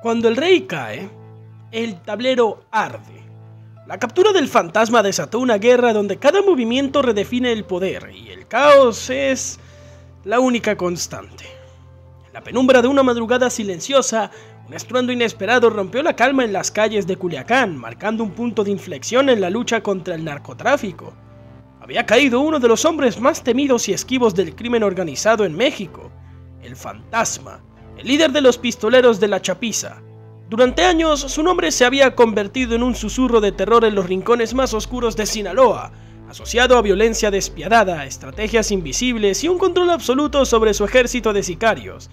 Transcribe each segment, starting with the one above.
Cuando el rey cae, el tablero arde. La captura del fantasma desató una guerra donde cada movimiento redefine el poder y el caos es la única constante. En la penumbra de una madrugada silenciosa, un estruendo inesperado rompió la calma en las calles de Culiacán, marcando un punto de inflexión en la lucha contra el narcotráfico. Había caído uno de los hombres más temidos y esquivos del crimen organizado en México, el fantasma, el líder de los pistoleros de la Chapiza. Durante años, su nombre se había convertido en un susurro de terror en los rincones más oscuros de Sinaloa, asociado a violencia despiadada, estrategias invisibles y un control absoluto sobre su ejército de sicarios.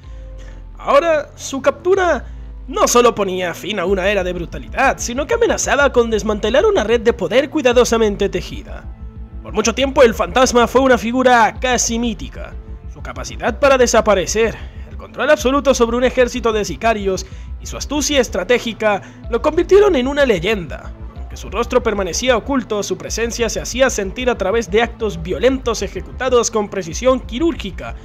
Ahora, su captura no solo ponía fin a una era de brutalidad, sino que amenazaba con desmantelar una red de poder cuidadosamente tejida. Por mucho tiempo, el fantasma fue una figura casi mítica. Su capacidad para desaparecer, el control absoluto sobre un ejército de sicarios y su astucia estratégica lo convirtieron en una leyenda. Aunque su rostro permanecía oculto, su presencia se hacía sentir a través de actos violentos ejecutados con precisión quirúrgica,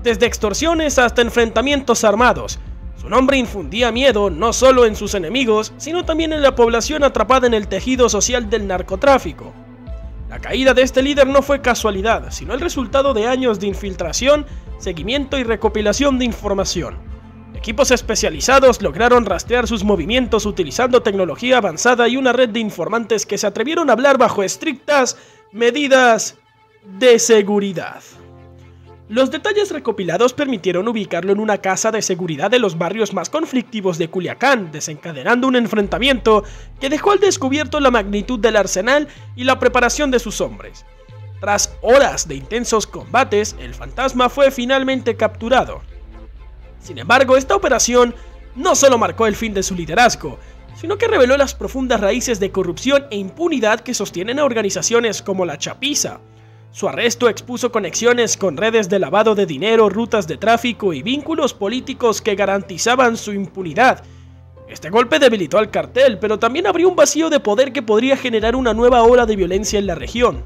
desde extorsiones hasta enfrentamientos armados. Su nombre infundía miedo no solo en sus enemigos, sino también en la población atrapada en el tejido social del narcotráfico. La caída de este líder no fue casualidad, sino el resultado de años de infiltración, seguimiento y recopilación de información. Equipos especializados lograron rastrear sus movimientos utilizando tecnología avanzada y una red de informantes que se atrevieron a hablar bajo estrictas medidas de seguridad. Los detalles recopilados permitieron ubicarlo en una casa de seguridad de los barrios más conflictivos de Culiacán, desencadenando un enfrentamiento que dejó al descubierto la magnitud del arsenal y la preparación de sus hombres. Tras horas de intensos combates, el fantasma fue finalmente capturado. Sin embargo, esta operación no solo marcó el fin de su liderazgo, sino que reveló las profundas raíces de corrupción e impunidad que sostienen a organizaciones como la Chapiza. Su arresto expuso conexiones con redes de lavado de dinero, rutas de tráfico y vínculos políticos que garantizaban su impunidad. Este golpe debilitó al cartel, pero también abrió un vacío de poder que podría generar una nueva ola de violencia en la región.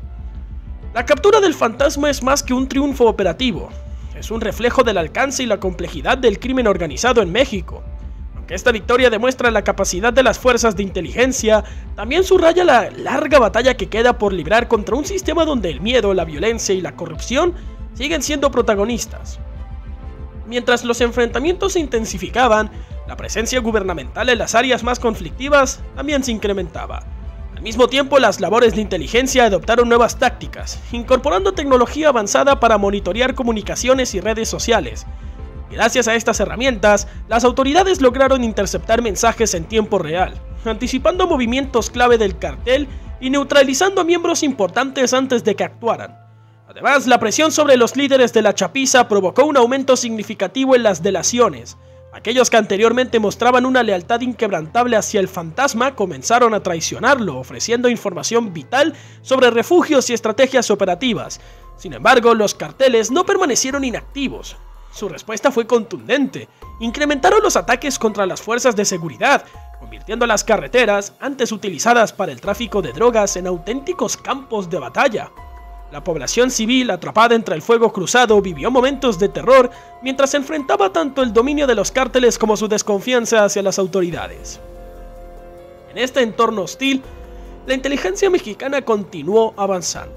La captura del fantasma es más que un triunfo operativo. Es un reflejo del alcance y la complejidad del crimen organizado en México. Aunque esta victoria demuestra la capacidad de las fuerzas de inteligencia, también subraya la larga batalla que queda por librar contra un sistema donde el miedo, la violencia y la corrupción siguen siendo protagonistas. Mientras los enfrentamientos se intensificaban, la presencia gubernamental en las áreas más conflictivas también se incrementaba. Al mismo tiempo, las labores de inteligencia adoptaron nuevas tácticas, incorporando tecnología avanzada para monitorear comunicaciones y redes sociales. Gracias a estas herramientas, las autoridades lograron interceptar mensajes en tiempo real, anticipando movimientos clave del cartel y neutralizando a miembros importantes antes de que actuaran. Además, la presión sobre los líderes de la Chapiza provocó un aumento significativo en las delaciones. Aquellos que anteriormente mostraban una lealtad inquebrantable hacia el fantasma comenzaron a traicionarlo, ofreciendo información vital sobre refugios y estrategias operativas. Sin embargo, los carteles no permanecieron inactivos. Su respuesta fue contundente. Incrementaron los ataques contra las fuerzas de seguridad, convirtiendo las carreteras, antes utilizadas para el tráfico de drogas, en auténticos campos de batalla. La población civil, atrapada entre el fuego cruzado, vivió momentos de terror mientras enfrentaba tanto el dominio de los cárteles como su desconfianza hacia las autoridades. En este entorno hostil, la inteligencia mexicana continuó avanzando,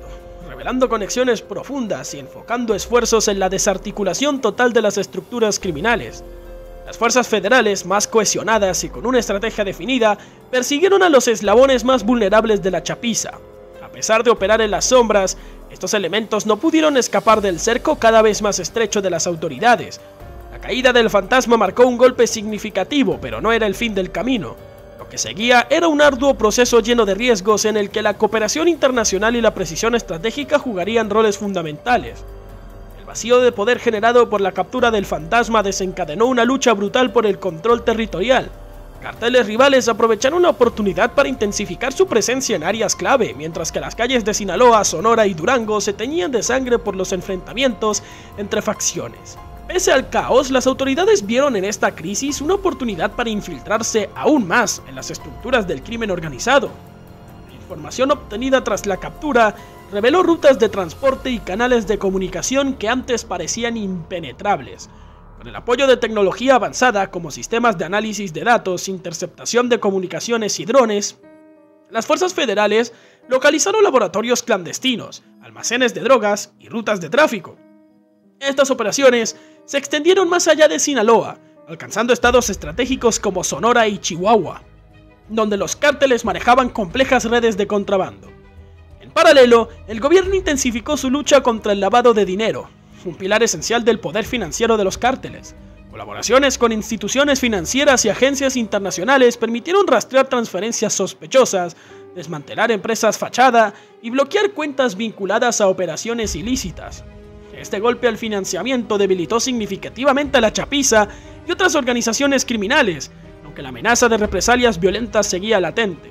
revelando conexiones profundas y enfocando esfuerzos en la desarticulación total de las estructuras criminales. Las fuerzas federales, más cohesionadas y con una estrategia definida, persiguieron a los eslabones más vulnerables de la Chapiza. A pesar de operar en las sombras, estos elementos no pudieron escapar del cerco cada vez más estrecho de las autoridades. La caída del fantasma marcó un golpe significativo, pero no era el fin del camino. Lo que seguía era un arduo proceso lleno de riesgos en el que la cooperación internacional y la precisión estratégica jugarían roles fundamentales. El vacío de poder generado por la captura del fantasma desencadenó una lucha brutal por el control territorial. Carteles rivales aprovecharon la oportunidad para intensificar su presencia en áreas clave, mientras que las calles de Sinaloa, Sonora y Durango se teñían de sangre por los enfrentamientos entre facciones. Pese al caos, las autoridades vieron en esta crisis una oportunidad para infiltrarse aún más en las estructuras del crimen organizado. La información obtenida tras la captura reveló rutas de transporte y canales de comunicación que antes parecían impenetrables. Con el apoyo de tecnología avanzada como sistemas de análisis de datos, interceptación de comunicaciones y drones, las fuerzas federales localizaron laboratorios clandestinos, almacenes de drogas y rutas de tráfico. Estas operaciones se extendieron más allá de Sinaloa, alcanzando estados estratégicos como Sonora y Chihuahua, donde los cárteles manejaban complejas redes de contrabando. En paralelo, el gobierno intensificó su lucha contra el lavado de dinero, un pilar esencial del poder financiero de los cárteles. Colaboraciones con instituciones financieras y agencias internacionales permitieron rastrear transferencias sospechosas, desmantelar empresas fachada y bloquear cuentas vinculadas a operaciones ilícitas. Este golpe al financiamiento debilitó significativamente a la Chapiza y otras organizaciones criminales, aunque la amenaza de represalias violentas seguía latente.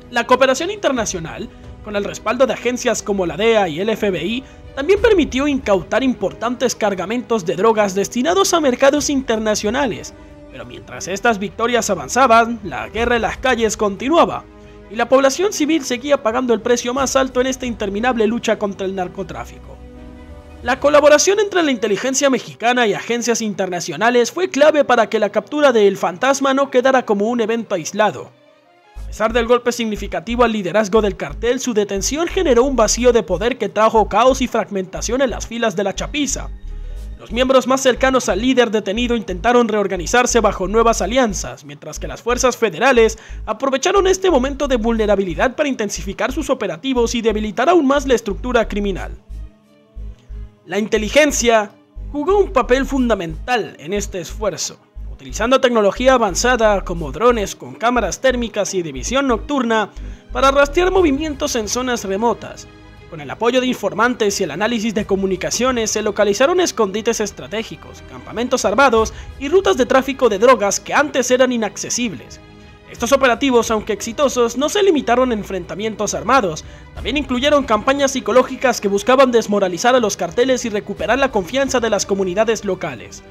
La cooperación internacional, con el respaldo de agencias como la DEA y el FBI, también permitió incautar importantes cargamentos de drogas destinados a mercados internacionales, pero mientras estas victorias avanzaban, la guerra en las calles continuaba, y la población civil seguía pagando el precio más alto en esta interminable lucha contra el narcotráfico. La colaboración entre la inteligencia mexicana y agencias internacionales fue clave para que la captura de El Fantasma no quedara como un evento aislado. A pesar del golpe significativo al liderazgo del cartel, su detención generó un vacío de poder que trajo caos y fragmentación en las filas de la Chapiza. Los miembros más cercanos al líder detenido intentaron reorganizarse bajo nuevas alianzas, mientras que las fuerzas federales aprovecharon este momento de vulnerabilidad para intensificar sus operativos y debilitar aún más la estructura criminal. La inteligencia jugó un papel fundamental en este esfuerzo, utilizando tecnología avanzada como drones con cámaras térmicas y de visión nocturna para rastrear movimientos en zonas remotas. Con el apoyo de informantes y el análisis de comunicaciones se localizaron escondites estratégicos, campamentos armados y rutas de tráfico de drogas que antes eran inaccesibles. Estos operativos, aunque exitosos, no se limitaron a enfrentamientos armados, también incluyeron campañas psicológicas que buscaban desmoralizar a los carteles y recuperar la confianza de las comunidades locales.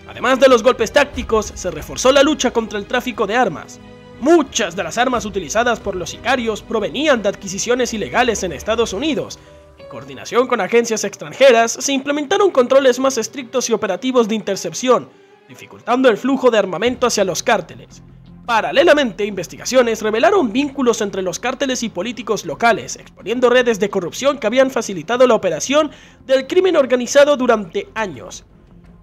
Además de los golpes tácticos, se reforzó la lucha contra el tráfico de armas. Muchas de las armas utilizadas por los sicarios provenían de adquisiciones ilegales en Estados Unidos. En coordinación con agencias extranjeras, se implementaron controles más estrictos y operativos de intercepción, dificultando el flujo de armamento hacia los cárteles. Paralelamente, investigaciones revelaron vínculos entre los cárteles y políticos locales, exponiendo redes de corrupción que habían facilitado la operación del crimen organizado durante años.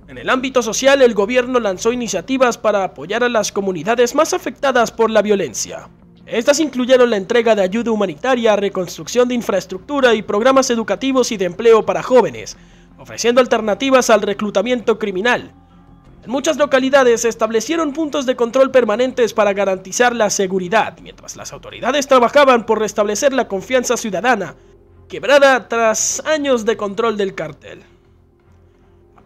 En el ámbito social, el gobierno lanzó iniciativas para apoyar a las comunidades más afectadas por la violencia. Estas incluyeron la entrega de ayuda humanitaria, reconstrucción de infraestructura y programas educativos y de empleo para jóvenes, ofreciendo alternativas al reclutamiento criminal. En muchas localidades se establecieron puntos de control permanentes para garantizar la seguridad, mientras las autoridades trabajaban por restablecer la confianza ciudadana, quebrada tras años de control del cártel.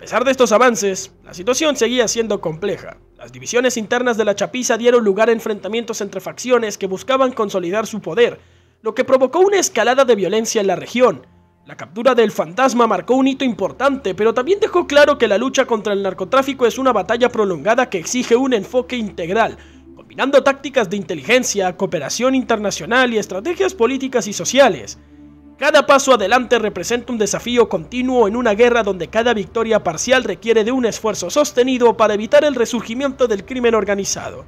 A pesar de estos avances, la situación seguía siendo compleja. Las divisiones internas de la Chapiza dieron lugar a enfrentamientos entre facciones que buscaban consolidar su poder, lo que provocó una escalada de violencia en la región. La captura del Fantasma marcó un hito importante, pero también dejó claro que la lucha contra el narcotráfico es una batalla prolongada que exige un enfoque integral, combinando tácticas de inteligencia, cooperación internacional y estrategias políticas y sociales. Cada paso adelante representa un desafío continuo en una guerra donde cada victoria parcial requiere de un esfuerzo sostenido para evitar el resurgimiento del crimen organizado.